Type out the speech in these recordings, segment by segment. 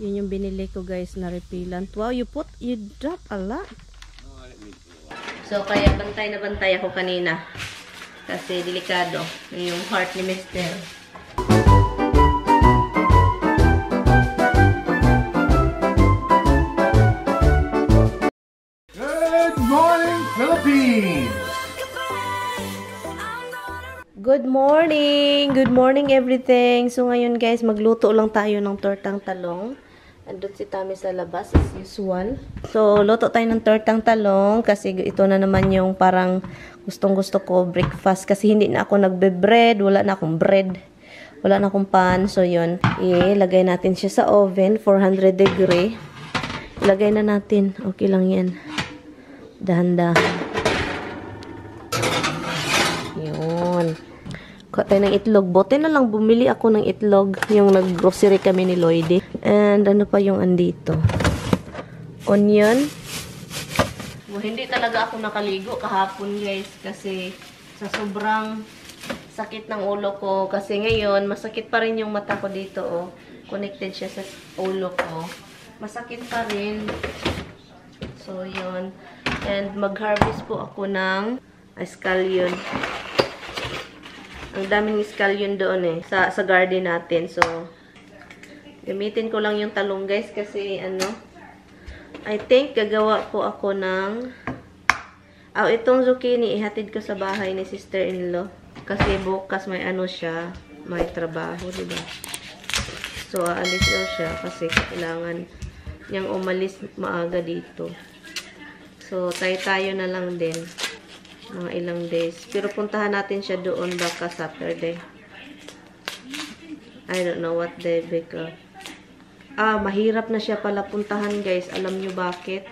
Yun yung binili ko guys na repellent. Wow, you drop a lot. So, kaya bantay na bantay ako kanina. Kasi delikado. Yung heart ni Mr. Good morning, Philippines! Good morning! Good morning everything! So ngayon guys, magluto lang tayo ng tortang talong. Andun si Tami sa labas as usual. So, luto tayo ng tortang talong kasi ito na naman yung parang gustong-gusto ko breakfast kasi hindi na ako nagbe-bread, wala na akong bread, wala na akong pan. So, yun. Ilagay natin siya sa oven, 400 degree. Ilagay na natin. Okay lang yan. Dahan-dahan. Yun. Kuha tayo ng itlog. Bote na lang bumili ako ng itlog. Yung nag-grocery kami ni Lloydie. And ano pa yung andito? Onion. Well, hindi talaga ako nakaligo kahapon guys. Kasi sa sobrang sakit ng ulo ko. Kasi ngayon, masakit pa rin yung mata ko dito. Oh. Connected siya sa ulo ko. Masakit pa rin. So, yun. And mag-harvest po ako ng scallion. Ang daming scallion doon sa garden natin. So, gamitin ko lang yung talong guys kasi I think gagawa po ako ng itong zucchini ihatid ko sa bahay ni sister-in-law. Kasi bukas may siya, may trabaho, diba? So, aalis daw siya kasi kailangan niyang umalis maaga dito. So, tayo na lang din. Mga ilang days. Pero puntahan natin siya doon baka Saturday. I don't know what day because mahirap na siya pala puntahan guys. Alam nyo bakit?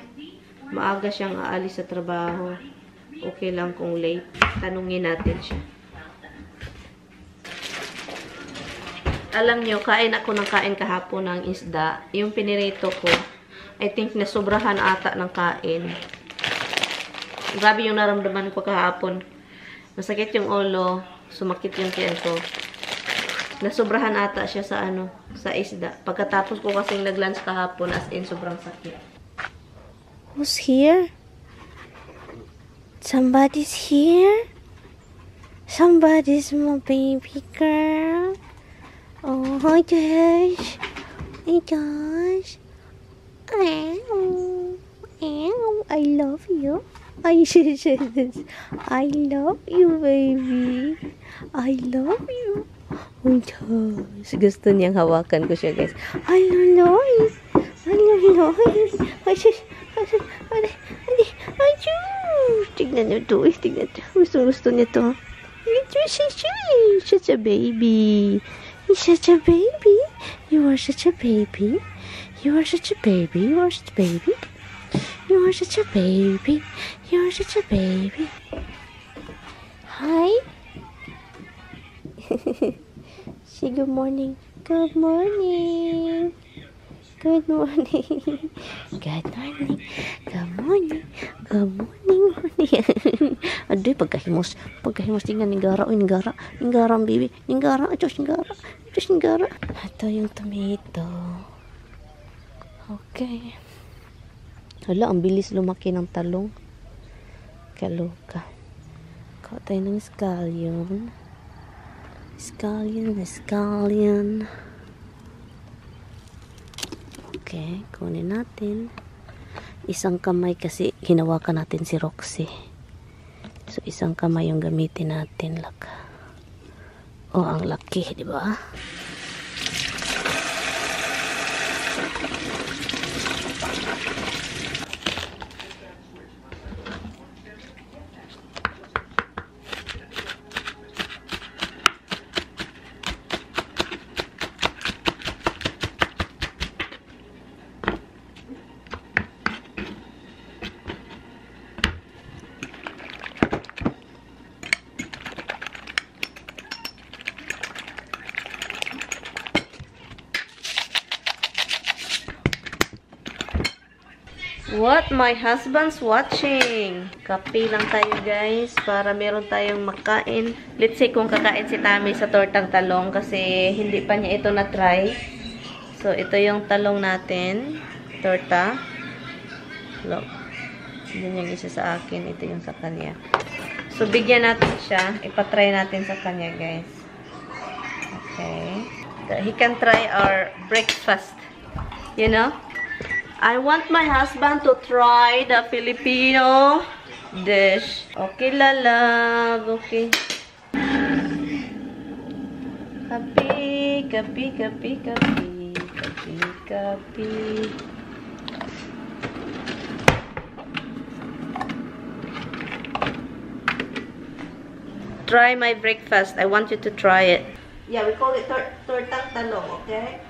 Maaga siyang aalis sa trabaho. Okay lang kung late. Tanungin natin siya. Alam nyo, kain ako ng kain kahapon ng isda. Yung pinirito ko, I think nasobrahan ata ng kain. Grabe yung naramdaman ko kahapon. Masakit yung ulo, sumakit yung tiyan ko. Nasobrahan ata siya sa sa isda. Pagkatapos ko kasing nag-lunch kahapon, as in sobrang sakit. Who's here? Somebody's here? Somebody's my baby girl. Oh, hi gosh. Hey gosh. I love you. I love you, baby. I love you. Oh, gosh. Gusto niyang hawakan ko siya, guys. I love you. I love you. Tignan niyo to. Tignan niyo. Gusto niya to. Such a baby. He's such a baby. You are such a baby. You are such a baby. You are such a baby. You are such a baby. You are such a baby. Hi. Say good morning. Good morning. Good morning. Good morning. Good morning. Good morning. Aduh, pagkahimos. Tingnan ninggara. Oh, ninggara. Ninggara, baby. Ninggara. Diyos, ninggara. Diyos, ninggara. Ito yung tomato. Okay. Hala, ang bilis lumaki ng talong. Kaloka. Kuha tayo ng scallion. Scallion. Okay, kunin natin. Isang kamay kasi hinawakan natin si Roxy. So, isang kamay yung gamitin natin. Laka. Oh, ang laki, di ba? What my husband's watching. Kape lang tayo guys para meron tayong makain. Let's say kung kakain si Tami sa tortang talong kasi hindi pa niya ito na-try. So, ito yung talong natin. Torta. Look. Yan yung isa sa akin. Ito yung sa kanya. So, bigyan natin siya. Ipatry natin sa kanya, guys. Okay. He can try our breakfast. You know? I want my husband to try the Filipino dish. Okay, lalag. Okay. Kapi, kapi, kapi, kapi. Kapi, kapi. Try my breakfast. I want you to try it. Yeah, we call it Turtang Talong, okay?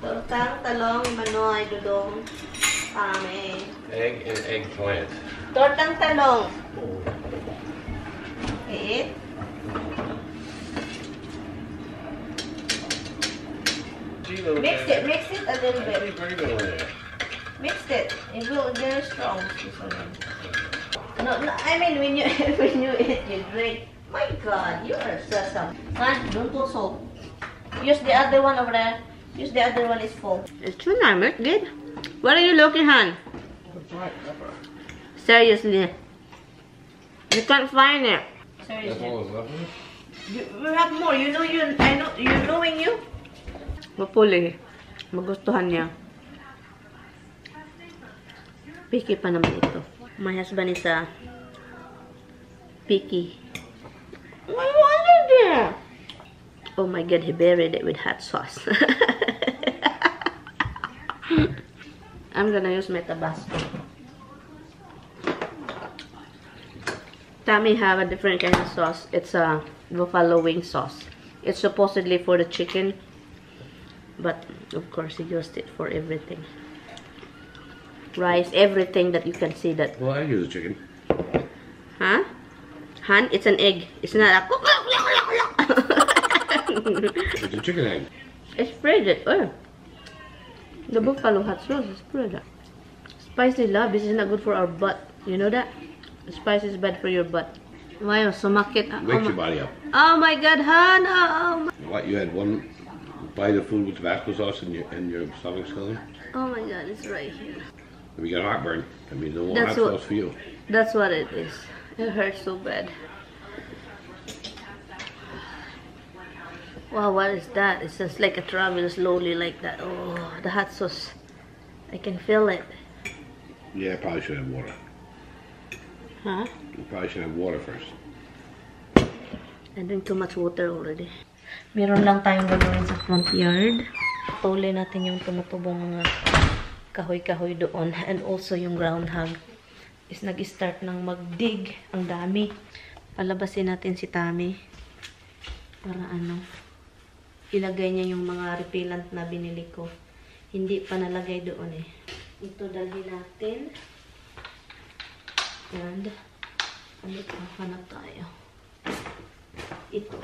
Turtang Talong, Manoy, Dudong, Pame. Egg and eggplant. Turtang Talong. Eat. Mix it a little bit. Mix it. It will very strong. No, I mean when you eat, you drink. My God, you are sesame. Huh? Don't put salt. Use the other one over there. Use the other one is full. It's too nice, good. What are you looking, Han? Seriously, you can't find it. Seriously. We have more. You know you. I know you. Knowing you. Mapuli. Magustuhan niya. Picky pa naman ito. My husband is a picky. What was it there? Oh my God, he buried it with hot sauce. I'm gonna use my Tabasco. Tammy have a different kind of sauce. It's a buffalo wing sauce. It's supposedly for the chicken, but of course he used it for everything. Rice, everything that you can see that. Well, I use chicken. Huh? Han, it's an egg. It's not a... It's a chicken egg. It's spread. Oh. The buffalo hot sauce is spread. Spicy love. This is not good for our butt. You know that? The spice is bad for your butt. Wow, sumakit. Wakes your body up. Oh my God, Han. Oh my... What, you had one bite of food with Tabasco sauce and your stomach's killing? Oh my God, it's right here. If you got heartburn, that means no more That's hot what- sauce for you. That's what it is. It hurts so bad. Wow, what is that? It's just like a travel slowly like that. Oh, the hot sauce. I can feel it. Yeah, I probably should have water. Huh? You probably should have water first. I drink too much water already. Meron lang tayong gagawin sa front yard. Tuloy natin yung tumutubong mga kahoy-kahoy doon. And also yung groundhog is nag-start ng mag-dig. Ang dami. Palabasin natin si Tammy. Para ano, ilagay niya yung mga repellent na binili ko. Hindi pa nalagay doon eh. Ito dalhin natin. And ano pa, hanap tayo. Ito.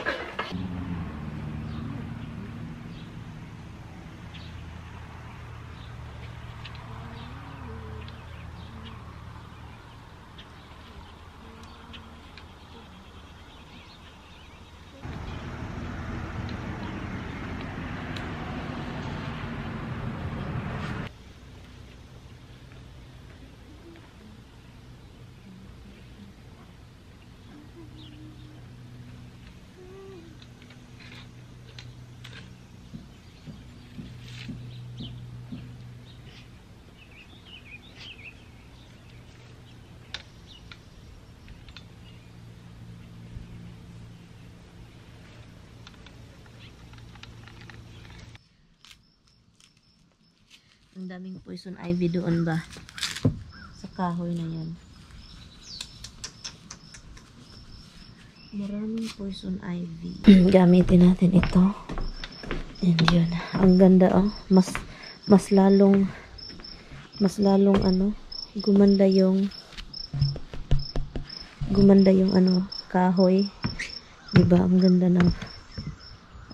Ang daming poison ivy doon ba? Sa kahoy na yan. Maraming poison ivy. Gamitin natin ito. And yun. Ang ganda oh. Mas lalong ano, gumanda yung ano, kahoy. Diba? Ang ganda ng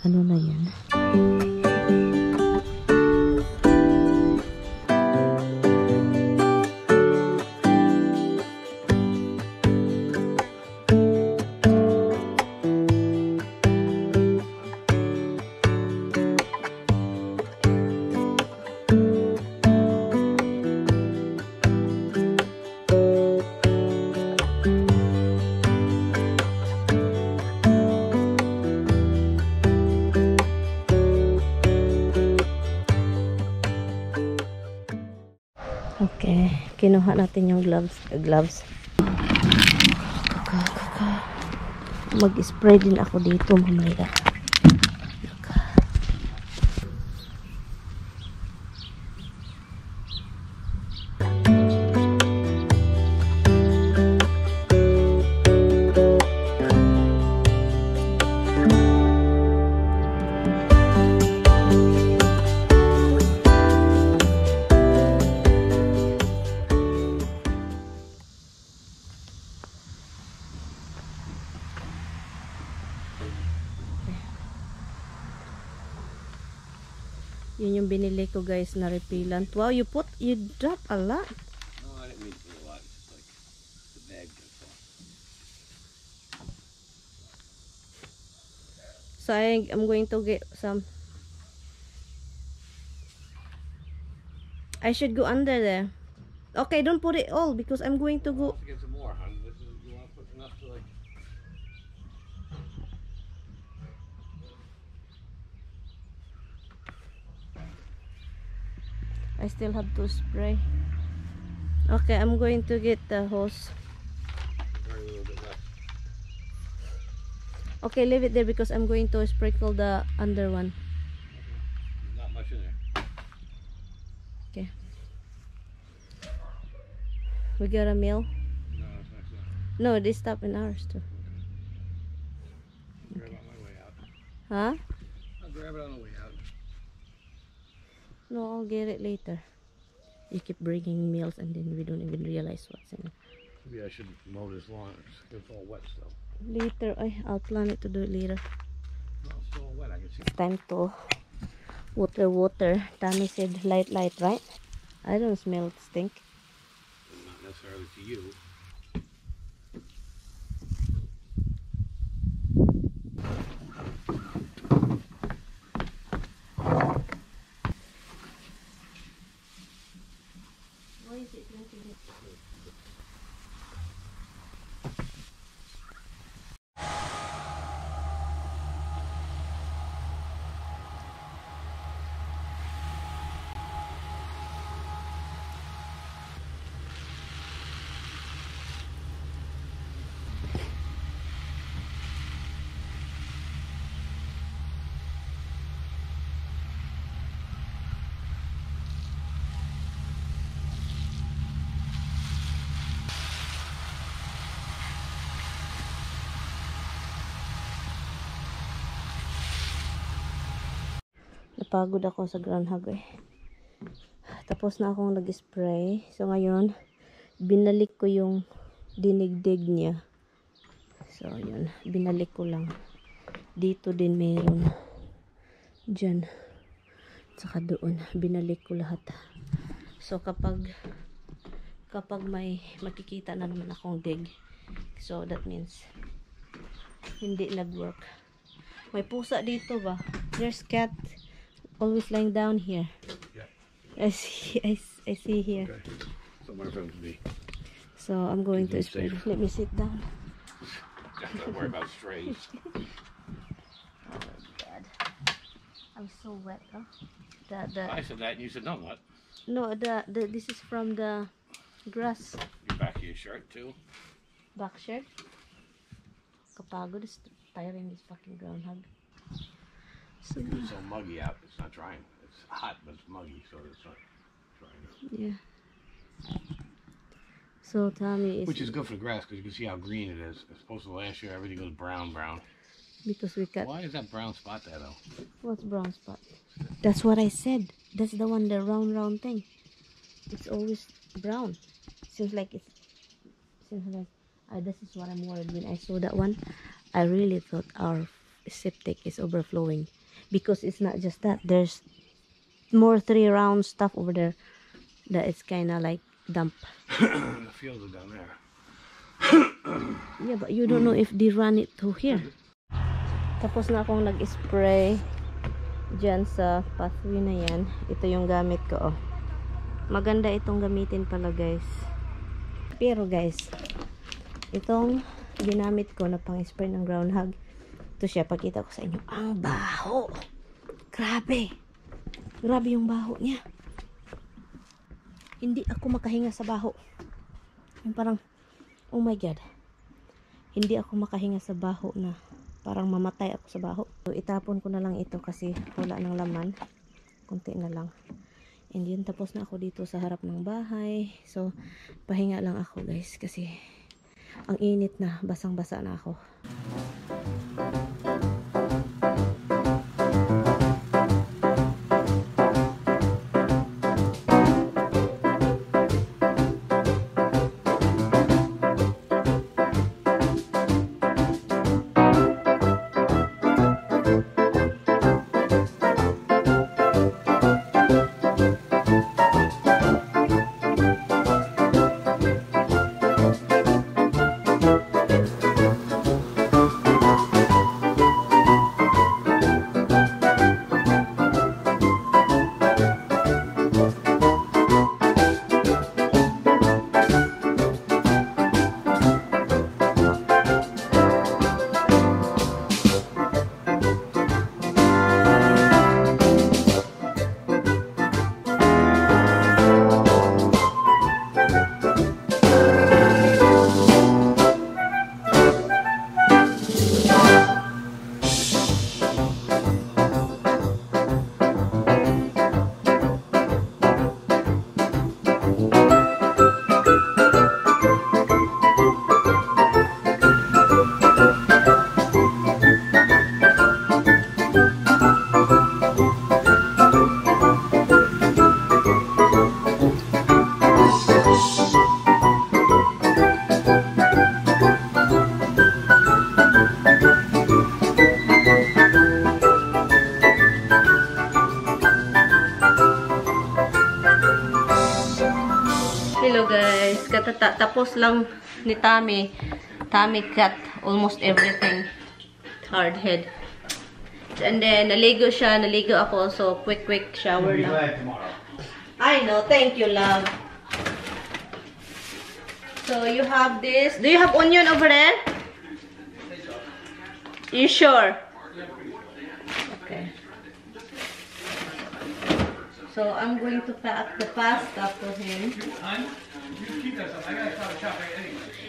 ano na yan. Okay, kinuha natin yung gloves. Mag-spray din ako dito mamaya. Yun yung binili ko guys na repellent. Wow, you drop a lot. No, I didn't mean to put a lot. It's just like the bag gets off. So I'm going to get some. I should go under there. Okay, don't put it all because I'm going to go. To get some more, hon. You want to put enough to like. I still have to spray. Okay, I'm going to get the hose. Very little bit left. Okay, leave it there because I'm going to sprinkle the under one. Not much in there. Okay. We got a meal. No, it's not enough. No, they stop in ours too. I'll grab it on my way out. Huh? I'll grab it on the way out. No, I'll get it later. You keep bringing meals and then we don't even realize what's in it. Maybe I should mow this lawn. It's all wet still. Later, I'll plan it to do it later. No, it's still wet. I can see. It's time to water. Tammy said light, right? I don't smell stink. Not necessarily to you. Why is it drinking it? Napagod ako sa groundhog eh. Tapos na akong nag-spray. So ngayon, binalik ko yung dinigdig niya. So yun, binalik ko lang. Dito din meron. Diyan. Tsaka doon, binalik ko lahat. So kapag may makikita na naman akong dig. So that means hindi nag-work. May pusa dito ba? There's cat always lying down here. Yeah. I see here. Okay. Somewhere for them to be. So I'm going to Keep them spray. safe. Let me sit down. Don't worry about strays. Oh God, I'm so wet. Huh? I said that and you said no, I'm not. No, this is from the grass. Your back of your shirt too. Back shirt. Kapagod is tiring this fucking groundhog. So It's so muggy out. It's not drying. It's hot, but it's muggy, so it's not drying. yeah. So Tommy is Which is good for the grass because you can see how green it is. As opposed to last year, everything goes brown. because we cut. Why is that brown spot there though? What's brown spot? That's what I said. That's the one, the round thing. It's always brown. Seems like this is what I'm worried when I saw that one. I really thought our septic is overflowing because it's not just that. There's more 3 round stuff over there that it's kind of like dump. The fields are down there. Yeah, but you don't know if they run it to here. Tapos na akong nag-spray dyan sa pathway na yan. Ito yung gamit ko. Oh. Maganda itong gamitin pala guys. Pero guys, itong ginamit ko na pang-spray ng groundhog. Ito siya, pakita ko sa inyo. Ang baho! Grabe! Grabe yung baho niya. hindi ako makahinga sa baho. Yung parang, oh my God. Hindi ako makahinga sa baho na parang mamatay ako sa baho. So, itapon ko na lang ito kasi wala ng laman. Kunti na lang. And yun, tapos na ako dito sa harap ng bahay. So, pahinga lang ako guys kasi ang init na, basang-basa na ako. Hello guys, tapos lang ni Tommy cut almost everything, hard head. And then naligo ako, so quick shower lang. I know, thank you love. So you have this, do you have onion over there? You sure? Okay. So I'm going to pack the pasta for him.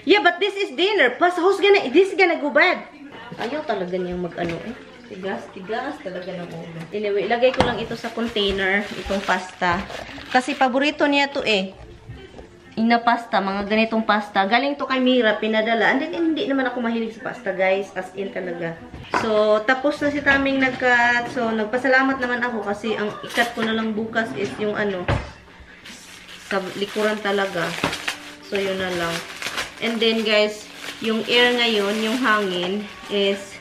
Yeah, but this is dinner. Plus, this is gonna go bad. Ayaw talaga niyang mag-ano eh. Tigas talaga ng ulo. Anyway, ilagay ko lang ito sa container, itong pasta. Kasi paborito niya to eh. Ina pasta, mga ganitong pasta. Galing to kay Mira, pinadala. And then, hindi naman ako mahilig sa pasta, guys. As in talaga. So, tapos na si Taming nag-cut. So, nagpasalamat naman ako kasi ang ikat ko na lang bukas is yung ano, sa likuran talaga. So, yun na lang. And then, guys, yung air ngayon, yung hangin, is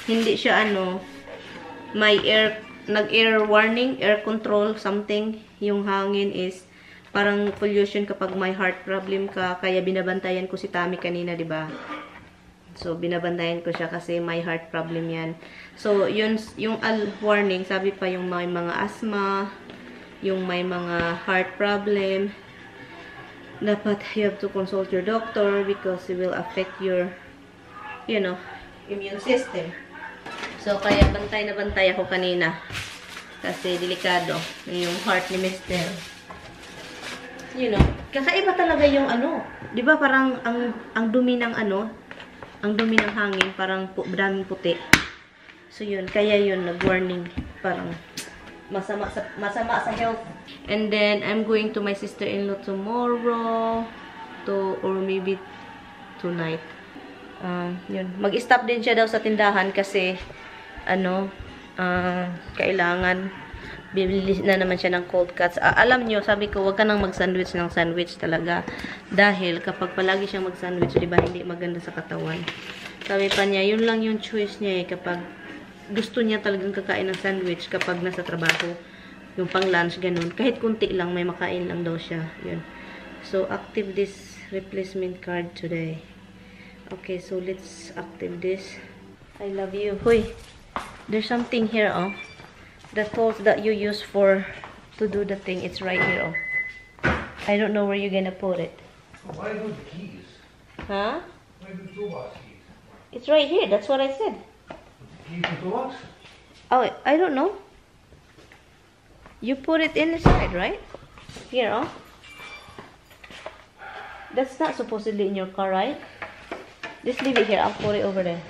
hindi siya ano, may air, nag-air warning, air control, something. Yung hangin is parang pollution kapag may heart problem ka. Kaya binabantayan ko si Tammy kanina, di ba? So, binabantayan ko siya kasi may heart problem yan. So, yun, yung warning, sabi pa yung may mga asthma, yung may mga heart problem, dapat you have to consult your doctor because it will affect your, you know, immune system. So, kaya bantay na bantay ako kanina. Kasi delikado yung heart ni Mr. You know, kakaiba talaga yung ano. 'Di ba parang ang dumi ng ano, ang dumi ng hangin, parang daming puti. So yun, kaya yun nag-warning, parang masama sa health. And then I'm going to my sister-in-law tomorrow or maybe tonight. Yun, mag-stop din siya daw sa tindahan kasi ano, kailangan bibili na naman siya ng cold cuts. Alam nyo, sabi ko, wag ka nang mag-sandwich ng sandwich talaga. Dahil, kapag palagi siyang mag-sandwich, diba, hindi maganda sa katawan. Sabi pa niya, yun lang yung choice niya eh, kapag gusto niya talagang kakain ng sandwich kapag nasa trabaho. Yung pang lunch, ganun. Kahit kunti lang, may makain lang daw siya. Yun. So, active this replacement card today. Okay, so let's active this. I love you. Hoy, there's something here, oh. The tools that you use to do the thing, it's right here. Oh, I don't know where you're gonna put it. Why do the keys? Huh? Why do toolbox keys? It's right here. That's what I said. The keys and toolbox? Oh, I don't know. You put it inside, right? Here, oh. That's not supposedly in your car, right? Just leave it here. I'll put it over there.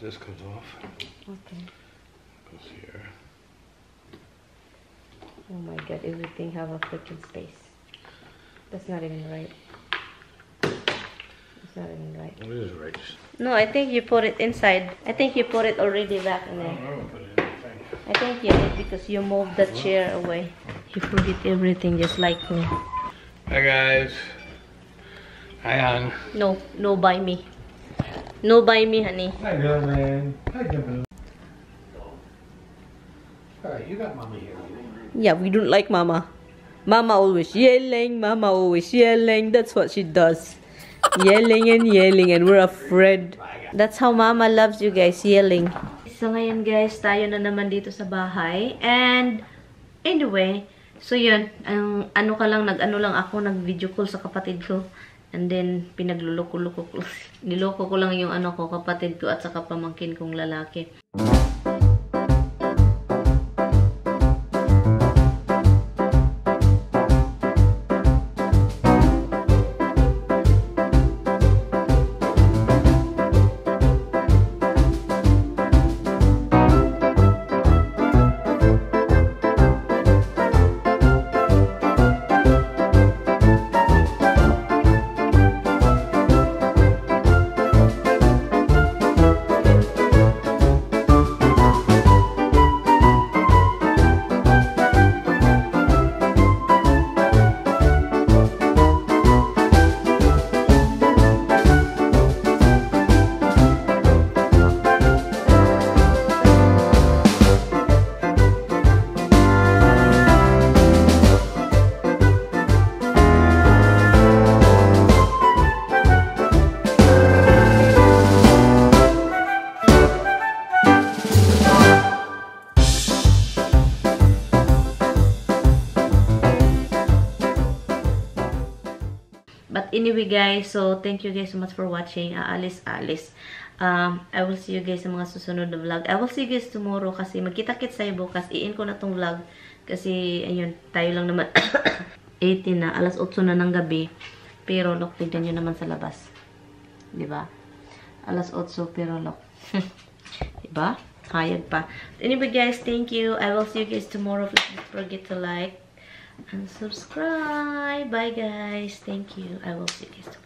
This comes off. Okay. Goes here. Oh my god, everything have a freaking space. That's not even right. It's not even right. What is right? No, I think you put it inside. I think you put it already back in there. I think you did because you moved the chair away. You forget everything just like me. Hi guys. Hi Ann. No, no by me. No by me, honey. Hi, Gilman. Hi, Gilman. Alright, you got Mama here. Yeah, we don't like Mama. Mama always yelling. Mama always yelling. That's what she does. Yelling and we're afraid. That's how Mama loves you guys, yelling. So ngayon guys, tayo na naman dito sa bahay. And anyway, so yun, nag-ano lang ako, nag-video call sa kapatid ko. And then, pinagluloko-loko ko. Niloko ko lang yung kapatid ko at saka pamangkin kong lalaki. But anyway guys, so thank you guys so much for watching. I will see you guys sa mga susunod na vlog. I will see you guys tomorrow kasi magkita-kits tayo bukas. I-end ko na tong vlog kasi ayun, tayo lang naman 18 na, alas 8 na ng gabi. Pero look, tignan nyo naman sa labas. Diba? Alas 8 pero look. Diba? Hayag pa. Anyway guys, thank you. I will see you guys tomorrow. Please don't forget to like and subscribe. Bye guys. Thank you. I will see you guys tomorrow.